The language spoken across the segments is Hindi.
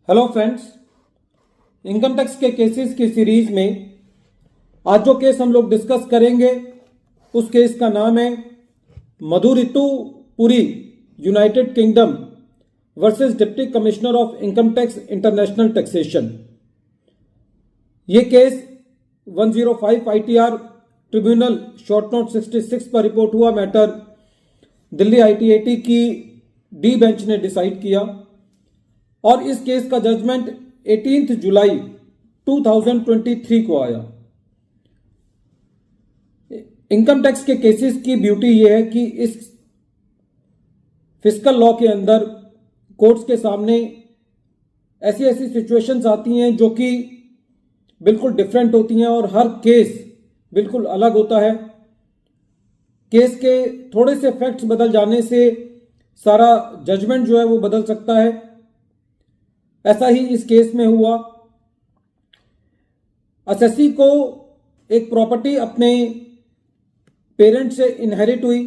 हेलो फ्रेंड्स, इनकम टैक्स के केसेस की सीरीज में आज जो केस हम लोग डिस्कस करेंगे उस केस का नाम है Madhu Ritu Puri United Kingdom versus deputy commissioner of income tax international taxation. ये case 105 ITR tribunal short note 66 पर रिपोर्ट हुआ मैटर दिल्ली ITAT की डी बेंच ने डिसाइड किया और इस केस का जजमेंट 18 जुलाई 2023 को आया। इनकम टैक्स के केसेस की ब्यूटी यह है कि इस फिस्कल लॉ के अंदर कोर्ट्स के सामने ऐसी ऐसी सिचुएशंस आती हैं जो कि बिल्कुल डिफरेंट होती हैं और हर केस बिल्कुल अलग होता है। केस के थोड़े से फैक्ट्स बदल जाने से सारा जजमेंट जो है वो बदल सकता है। ऐसा ही इस केस में हुआ। असेसी को एक प्रॉपर्टी अपने पेरेंट से इनहेरिट हुई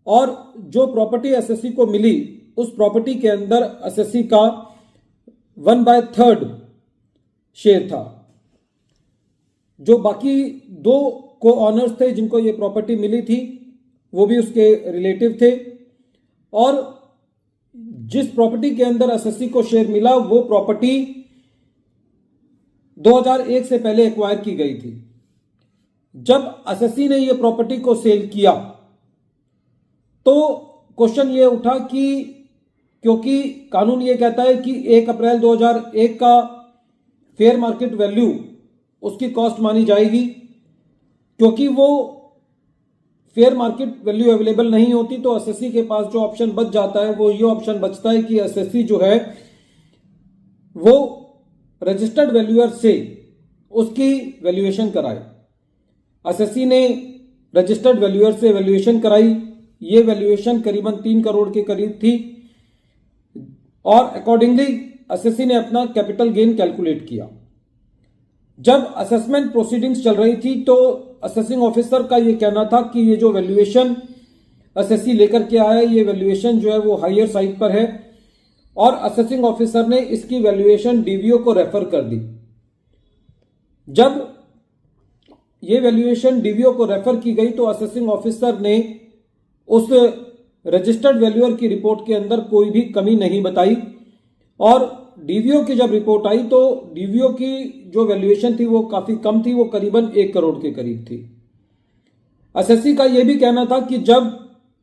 और जो प्रॉपर्टी असेसी को मिली उस प्रॉपर्टी के अंदर असेसी का 1/3 शेयर था। जो बाकी दो को ऑनर्स थे जिनको ये प्रॉपर्टी मिली थी वो भी उसके रिलेटिव थे और जिस प्रॉपर्टी के अंदर असेसी को शेयर मिला वो प्रॉपर्टी 2001 से पहले एक्वायर की गई थी। जब असेसी ने ये प्रॉपर्टी को सेल किया तो क्वेश्चन ये उठा कि क्योंकि कानून ये कहता है कि 1 अप्रैल 2001 का फेयर मार्केट वैल्यू उसकी कॉस्ट मानी जाएगी, क्योंकि वो फेयर मार्केट वैल्यू अवेलेबल नहीं होती तो असेसी के पास जो ऑप्शन बच जाता है वो ये ऑप्शन बचता है कि असेसी जो है वो रजिस्टर्ड वैल्यूअर से उसकी वैल्यूएशन कराए। असेसी ने रजिस्टर्ड वैल्यूअर से वैल्यूएशन कराई। ये वैल्यूएशन करीबन 3 करोड़ के करीब थी और अकॉर्डिंगली असेसी ने अपना कैपिटल गेन कैलकुलेट किया। जब असेसमेंट प्रोसीडिंग्स चल रही थी तो असेसिंग ऑफिसर का ये कहना था कि ये जो वैल्यूएशन असेसी लेकर के आया ये वैल्यूएशन जो है वो हायर साइड पर है और असेसिंग ऑफिसर ने इसकी वैल्यूएशन डीवीओ को रेफर कर दी। जब ये वैल्यूएशन डीवीओ को रेफर की गई तो असेसिंग ऑफिसर ने उस रजिस्टर्ड वैल्यूअर की रिपोर्ट के अंदर कोई भी कमी नहीं बताई और डीवीओ की जब रिपोर्ट आई तो डीवीओ की जो वैल्यूएशन थी वो काफी कम थी, वो करीबन 1 करोड़ के करीब थी। असेसी का यह भी कहना था कि जब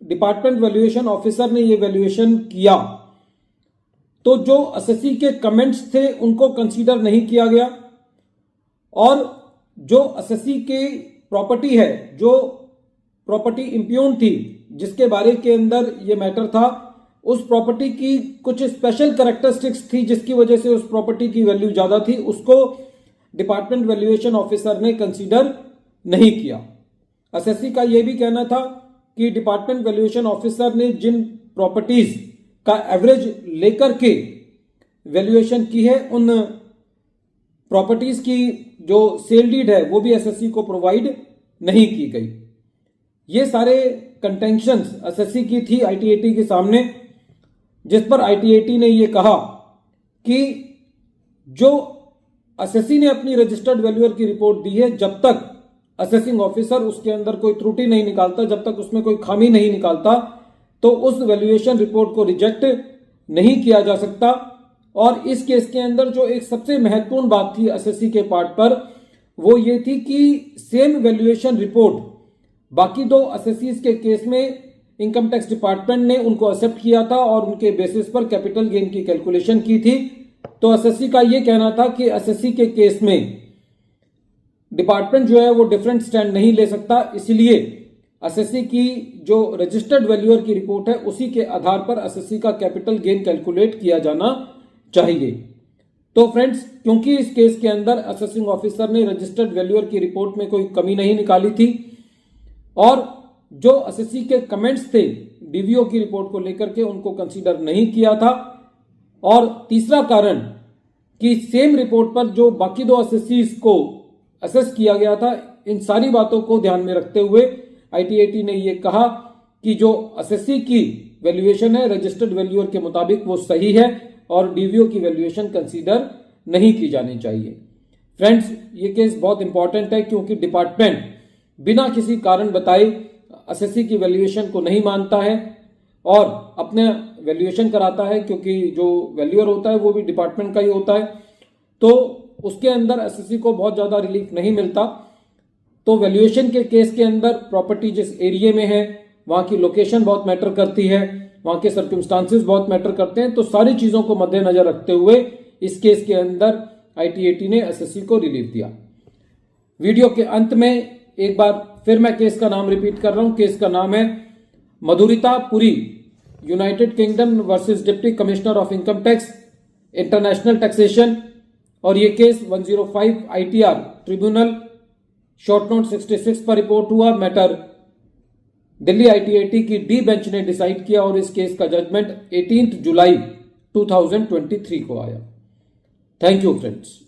डिपार्टमेंट वैल्यूएशन ऑफिसर ने ये वैल्यूएशन किया तो जो असेसी के कमेंट्स थे उनको कंसीडर नहीं किया गया और जो असेसी की प्रॉपर्टी है, जो प्रॉपर्टी इंप्यून थी जिसके बारे के अंदर ये मैटर था, उस प्रॉपर्टी की कुछ स्पेशल कैरेक्टरिस्टिक्स थी जिसकी वजह से उस प्रॉपर्टी की वैल्यू ज्यादा थी, उसको डिपार्टमेंट वैल्यूएशन ऑफिसर ने कंसीडर नहीं किया। असेसी का यह भी कहना था कि डिपार्टमेंट वैल्यूएशन ऑफिसर ने जिन प्रॉपर्टीज का एवरेज लेकर के वैल्यूएशन की है उन प्रॉपर्टीज की जो सेल डीड है वो भी असेसी को प्रोवाइड नहीं की गई। ये सारे कंटेंशंस असेसी की थी ITAT के सामने, जिस पर ITAT ने यह कहा कि जो असेसी ने अपनी रजिस्टर्ड वैल्यूअर की रिपोर्ट दी है, जब तक असेसिंग ऑफिसर उसके अंदर कोई त्रुटि नहीं निकालता, जब तक उसमें कोई खामी नहीं निकालता, तो उस वैल्यूएशन रिपोर्ट को रिजेक्ट नहीं किया जा सकता। और इस केस के अंदर जो एक सबसे महत्वपूर्ण बात थी असेसी के पार्ट पर वो ये थी कि सेम वैल्यूएशन रिपोर्ट बाकी दो असेसीज के केस में इनकम टैक्स डिपार्टमेंट ने उनको एक्सेप्ट किया था और उनके बेसिस पर कैपिटल गेन की कैलकुलेशन की थी। तो असेसी का यह कहना था कि असेसी के केस में डिपार्टमेंट जो है वो डिफरेंट स्टैंड नहीं ले सकता, इसलिए असेसी की जो रजिस्टर्ड वैल्यूअर की रिपोर्ट है उसी के आधार पर असेसी का कैपिटल गेन कैलकुलेट किया जाना चाहिए। तो फ्रेंड्स, क्योंकि इस केस के अंदर असेसिंग ऑफिसर ने रजिस्टर्ड वैल्यूअर की रिपोर्ट में कोई कमी नहीं निकाली थी और जो असेसी के कमेंट्स थे डीवीओ की रिपोर्ट को लेकर के उनको कंसीडर नहीं किया था, और तीसरा कारण कि सेम रिपोर्ट पर जो बाकी दो असेसीज को असेस किया गया था, इन सारी बातों को ध्यान में रखते हुए ITAT ने यह कहा कि जो असेसी की वैल्यूएशन है रजिस्टर्ड वैल्यूअर के मुताबिक वो सही है और डीवीओ की वैल्यूएशन कंसीडर नहीं की जानी चाहिए। फ्रेंड्स, ये केस बहुत इंपॉर्टेंट है क्योंकि डिपार्टमेंट बिना किसी कारण बताए एसएससी की वैल्यूएशन को नहीं मानता है और अपने वैल्यूएशन कराता है, क्योंकि जो वैल्यूअर होता है वो भी डिपार्टमेंट का ही होता है, तो उसके अंदर एसएससी को बहुत ज्यादा रिलीफ नहीं मिलता। तो वैल्यूएशन के केस के अंदर प्रॉपर्टी जिस एरिया में है वहां की लोकेशन बहुत मैटर करती है, वहां के सर्कमस्टांसेस बहुत मैटर करते हैं। तो सारी चीजों को मद्देनजर रखते हुए इस केस के अंदर आईटीएटी ने एसएससी को रिलीफ दिया। वीडियो के अंत में एक बार फिर मैं केस का नाम रिपीट कर रहा हूं। केस का नाम है Madhurita Puri, United Kingdom versus deputy commissioner of income tax, international taxation, और ये case 105 ITR tribunal short note 66 पर रिपोर्ट हुआ। मैटर दिल्ली आईटीएटी की डी बेंच ने डिसाइड किया और इस केस का जजमेंट 18 जुलाई 2023 को आया। Thank you friends.